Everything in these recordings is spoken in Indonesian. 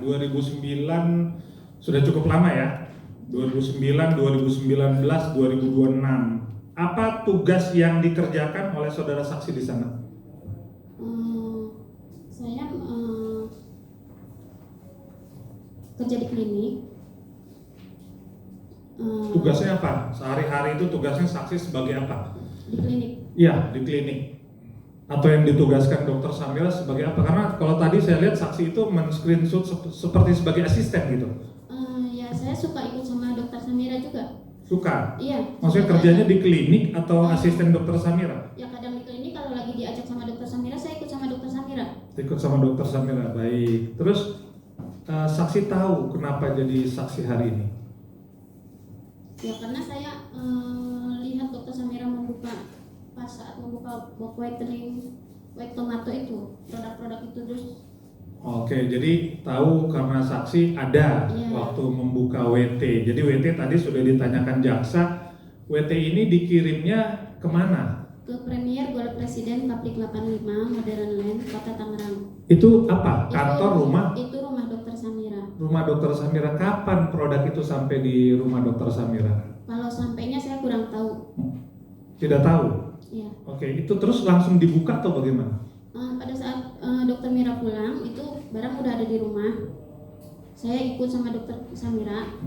2009 sudah cukup lama ya. 2009, 2019, 2026. Apa tugas yang dikerjakan oleh saudara saksi di sana? Saya kerja di klinik. Tugasnya apa? Sehari-hari itu tugasnya saksi sebagai apa? Di klinik. Iya, di klinik. Atau yang ditugaskan dokter Samira sebagai apa? Karena kalau tadi saya lihat saksi itu men-screenshot seperti sebagai asisten gitu. Ya, saya suka ikut sama dokter Samira juga. Suka? Iya. Maksudnya kerjanya di klinik atau asisten dokter Samira? Ya, kadang di klinik, kalau lagi diajak sama dokter Samira, saya ikut sama dokter Samira. Ikut sama dokter Samira, baik. Terus saksi tahu kenapa jadi saksi hari ini? Ya, karena saya lihat dokter Samira membuka, pas saat membuka box whitening, white tomato itu, produk-produk itu terus. Oke, jadi tahu karena saksi ada waktu membuka WT. Jadi WT tadi sudah ditanyakan jaksa. WT ini dikirimnya kemana? Ke Premier Golf Presiden Public 85 Modern Land, Kota Tangerang. Itu apa? Kantor, rumah? Itu rumah dokter Samira. Rumah dokter Samira. Kapan produk itu sampai di rumah dokter Samira? Kalau sampainya saya kurang tahu. Tidak tahu? Iya. Oke, itu terus langsung dibuka atau bagaimana? Pada saat dokter Mira pulang, itu barang udah ada di rumah. Saya ikut sama dokter Samira.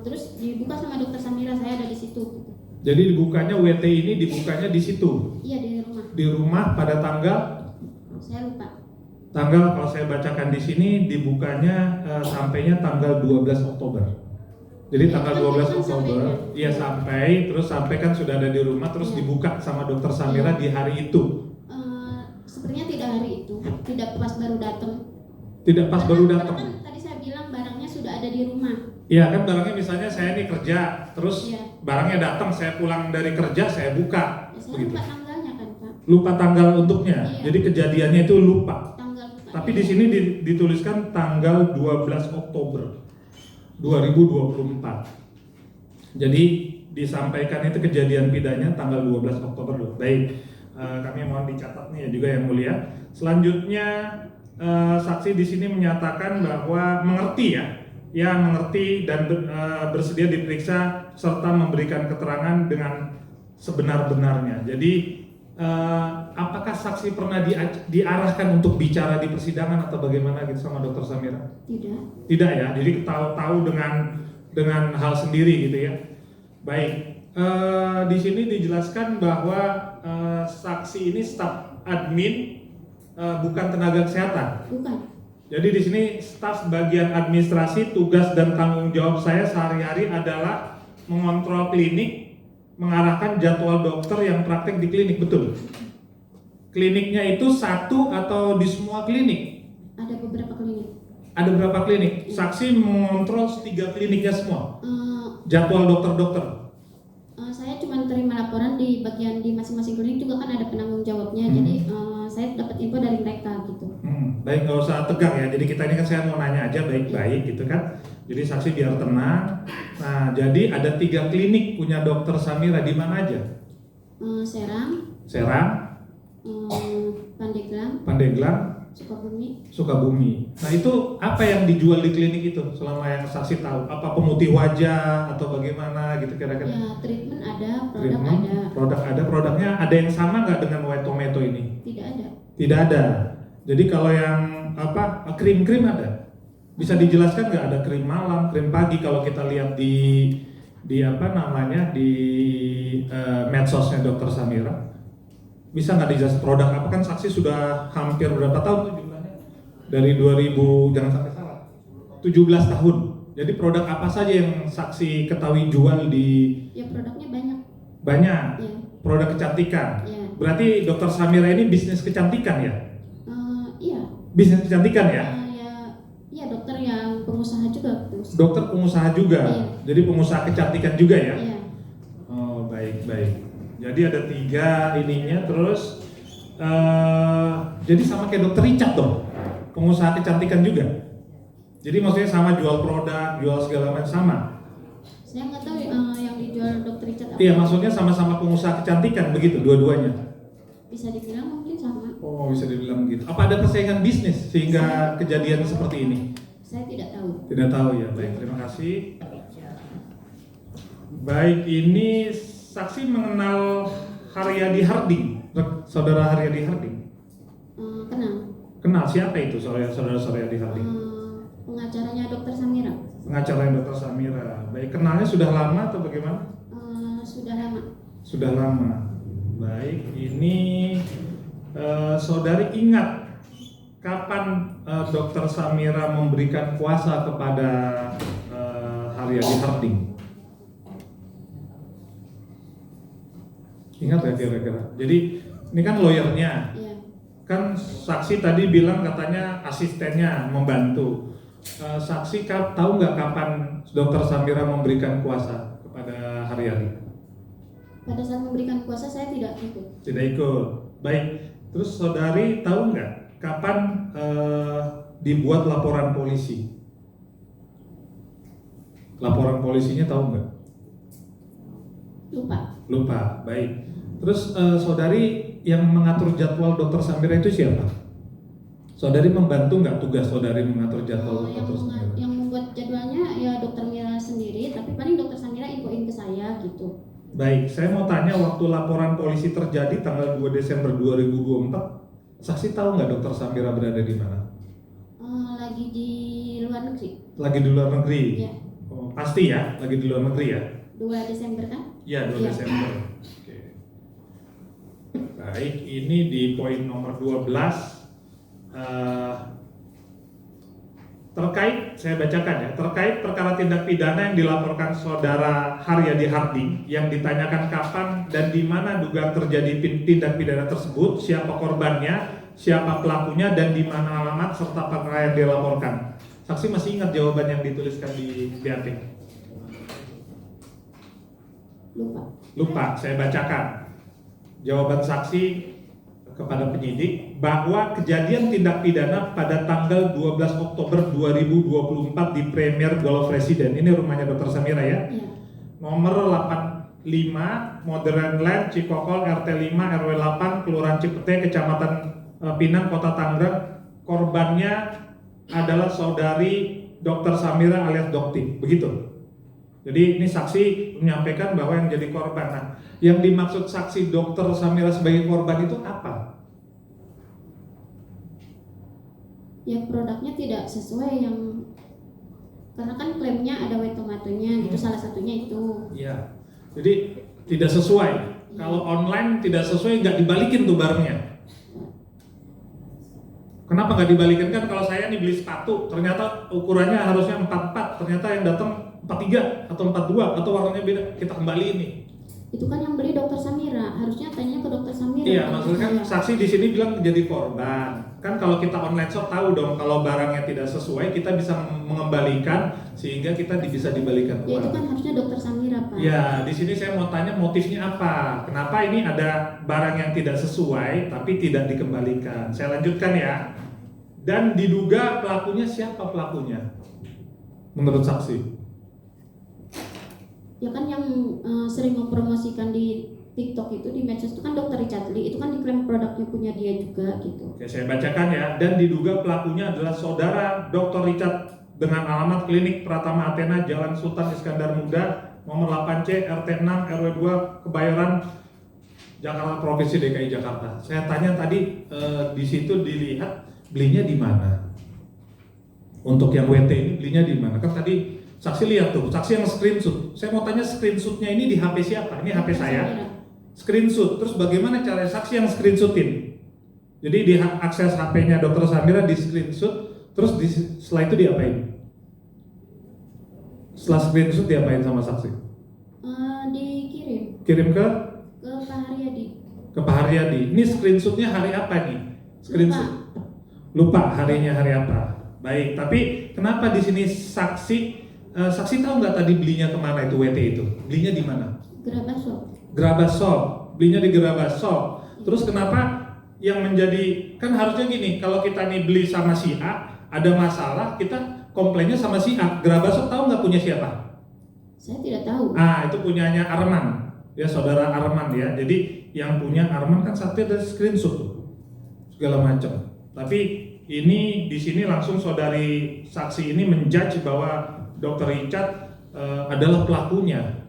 Terus dibuka sama dokter Samira, saya ada di situ. Jadi dibukanya WT ini dibukanya di situ? Iya, di rumah. Di rumah pada tanggal? Saya lupa. Tanggal kalau saya bacakan di sini dibukanya sampainya tanggal 12 Oktober. Jadi Ya, tanggal 12 Oktober, iya sampai, terus sampai kan sudah ada di rumah, terus dibuka sama dokter Samira di hari itu. Sepertinya tidak hari itu, tidak pas baru datang. Tidak pas baru datang. Kan tadi saya bilang barangnya sudah ada di rumah. Iya kan, barangnya misalnya saya nih kerja, terus barangnya datang, saya pulang dari kerja, saya buka. Ya, saya begitu. lupa tanggalnya kan, Pak. Lupa tanggal untuknya, Iya. jadi kejadiannya itu lupa. Tanggal. Tapi di sini dituliskan tanggal 12 Oktober 2024. Jadi disampaikan itu kejadian pidananya tanggal 12 Oktober. Baik, kami mohon dicatat nih ya juga yang mulia. Selanjutnya saksi di sini menyatakan bahwa mengerti mengerti dan bersedia diperiksa serta memberikan keterangan dengan sebenar-benarnya. Jadi apakah saksi pernah diarahkan untuk bicara di persidangan atau bagaimana gitu sama dokter Samira? Tidak. Tidak ya, jadi tahu dengan hal sendiri gitu ya. Baik, di sini dijelaskan bahwa saksi ini staf admin, bukan tenaga kesehatan. Bukan. Jadi di sini staf bagian administrasi, tugas dan tanggung jawab saya sehari-hari adalah mengontrol klinik, mengarahkan jadwal dokter yang praktek di klinik, betul? Kliniknya itu satu atau di semua klinik? Ada beberapa klinik. Ada berapa klinik? Saksi mengontrol 3 kliniknya semua? Jadwal dokter-dokter? Saya cuma terima laporan di bagian di masing-masing klinik, juga kan ada penanggung jawabnya. Jadi saya dapat info dari mereka gitu. Baik, nggak usah tegang ya. Jadi kita ini kan saya mau nanya aja baik-baik gitu kan. Jadi saksi biar tenang. Nah, jadi ada 3 klinik punya dokter Samira, di mana aja? Serang, Pandeglang, Sukabumi. Nah, itu apa yang dijual di klinik itu selama yang saksi tahu? Apa pemutih wajah atau bagaimana gitu kira-kira? Ya, treatment ada, produk ada. Produknya ada yang sama nggak dengan white tomato ini? Tidak ada. Tidak ada. Jadi kalau yang krim-krim ada? Bisa dijelaskan nggak, ada krim malam, krim pagi kalau kita lihat di medsosnya dokter Samira? Bisa nggak dijelaskan produk apa, kan saksi sudah hampir berapa tahun tuh jumlahnya? Dari 2000, jangan sampai salah, 17 tahun. Jadi produk apa saja yang saksi ketahui jual di? Ya, produknya banyak. Banyak? Ya. Produk kecantikan? Ya. Berarti dokter Samira ini bisnis kecantikan ya? Iya. Bisnis kecantikan ya? Ya, dokter yang pengusaha juga. Dokter pengusaha juga? Iya. Jadi pengusaha kecantikan juga ya? Iya. Oh, baik. Jadi ada 3 ininya, terus jadi sama kayak dokter Richard dong, pengusaha kecantikan juga. Jadi maksudnya sama, jual produk, jual segala macam sama. Saya nggak tahu yang dijual dokter Richard apa. Iya, maksudnya sama-sama pengusaha kecantikan begitu dua-duanya. Bisa dibilang mungkin sama. Oh, bisa dibilang gitu. Apa ada persaingan bisnis sehingga kejadian seperti ini? Saya tidak tahu. Tidak tahu ya. Baik, terima kasih. Baik, ini saksi mengenal Haryadi Harding, saudara Haryadi Harding. Kenal. Kenal siapa itu saudara Haryadi Harding? Pengacaranya Dokter Samira. Pengacaranya Dokter Samira. Baik, kenalnya sudah lama atau bagaimana? Sudah lama. Sudah lama. Baik, ini saudari ingat kapan Dokter Samira memberikan kuasa kepada Haryadi Harding? Ingat ya kira-kira? Jadi ini kan lawyernya, Iya. kan saksi tadi bilang katanya asistennya membantu. Saksi tahu nggak kapan Dokter Samira memberikan kuasa kepada Haryadi? Pada saat memberikan kuasa saya tidak ikut. Tidak ikut. Baik. Terus saudari tahu nggak kapan dibuat laporan polisi? Laporan polisinya tahu nggak? Lupa. Baik. Terus saudari yang mengatur jadwal Dokter Samira itu siapa? Saudari membantu nggak tugas saudari mengatur jadwal Dokter Samira? Yang membuat jadwalnya ya Dokter Mira sendiri, tapi paling Dokter Samira infoin ke saya gitu. Baik, saya mau tanya waktu laporan polisi terjadi tanggal 2 Desember 2024, saksi tahu nggak Dokter Samira berada di mana? Lagi di luar negeri. Lagi di luar negeri? Iya. Oh, pasti ya, lagi di luar negeri ya? 2 Desember kan? Ya, 2 Iya. Desember. Oke. Baik, ini di poin nomor 12 terkait, saya bacakan ya, terkait perkara tindak pidana yang dilaporkan saudara Haryadi Harding yang ditanyakan kapan dan di mana dugaan terjadi tindak pidana tersebut, siapa korbannya, siapa pelakunya, dan di mana alamat serta perkara yang dilaporkan. Saksi masih ingat jawaban yang dituliskan di BAP? Lupa, saya bacakan. Jawaban saksi kepada penyidik bahwa kejadian tindak pidana pada tanggal 12 Oktober 2024 di Premier Golf Residence, ini rumahnya Dokter Samira ya, Iya. nomor 85 Modern Land Cikokol RT 5 RW 8 Kelurahan Cipete Kecamatan Pinang Kota Tangerang. Korbannya adalah saudari Dokter Samira alias Dokti, begitu. Jadi ini saksi menyampaikan bahwa yang jadi korban. Nah, yang dimaksud saksi Dokter Samira sebagai korban itu apa? Ya produknya tidak sesuai yang, karena kan klaimnya ada wet tomatonya gitu, salah satunya itu. Iya. Jadi tidak sesuai. Kalau online tidak sesuai nggak dibalikin tuh barangnya. Kenapa nggak dibalikin? Kan kalau saya nih beli sepatu, ternyata ukurannya harusnya 44, ternyata yang datang 43 atau 42 atau warnanya beda, kita kembaliin nih. Itu kan yang beli Dokter Samira, harusnya tanya ke Dokter Samira. Iya, maksudnya kan saksi di sini bilang jadi korban. Kan kalau kita online shop tahu dong kalau barangnya tidak sesuai, kita bisa mengembalikan sehingga kita bisa dibalikan Ya uang. itu kan harusnya Dokter Samira, Pak. Ya, di sini saya mau tanya motifnya apa? Kenapa ini ada barang yang tidak sesuai tapi tidak dikembalikan? Saya lanjutkan ya. Dan diduga pelakunya siapa pelakunya? Menurut saksi? Ya kan yang sering mempromosikan di TikTok itu, di medsos itu kan Dokter Richard Lee, itu kan diklaim produknya punya dia juga gitu. Oke, saya bacakan ya. Dan diduga pelakunya adalah saudara Dr. Richard dengan alamat Klinik Pratama Athena, Jalan Sultan Iskandar Muda, nomor 8C, RT 6, RW 2, Kebayoran, Jakarta, Provinsi DKI Jakarta. Saya tanya tadi di situ dilihat belinya di mana? Untuk yang WT ini belinya di mana? Kan tadi saksi lihat tuh, saksi yang screenshot. Saya mau tanya screenshotnya ini di HP siapa? Ini HP saya. Screenshot. Terus bagaimana cara saksi yang screenshotin? Jadi di akses HP-nya Dokter Samira di screenshot, terus setelah itu diapain? Setelah screenshot diapain sama saksi? Dikirim Kirim ke Pak Haryadi. Ke Pak Haryadi. Ini screenshotnya hari apa nih? Screenshot. Lupa harinya hari apa. Baik, tapi kenapa di sini saksi tahu nggak tadi belinya kemana itu WT itu? Belinya di mana? Gerabah Shop. Belinya di Gerabah Shop. Terus kenapa yang menjadi, kan harusnya gini, kalau kita nih beli sama si A, ada masalah, kita komplainnya sama si A. Gerabah Shop tahu nggak punya siapa? Saya tidak tahu. Itu punyanya Arman, ya saudara Arman ya. Jadi yang punya Arman kan satu ada screenshot tuh. segala macam. Tapi ini di sini langsung saudari saksi ini menjudge bahwa Dr. Richard adalah pelakunya.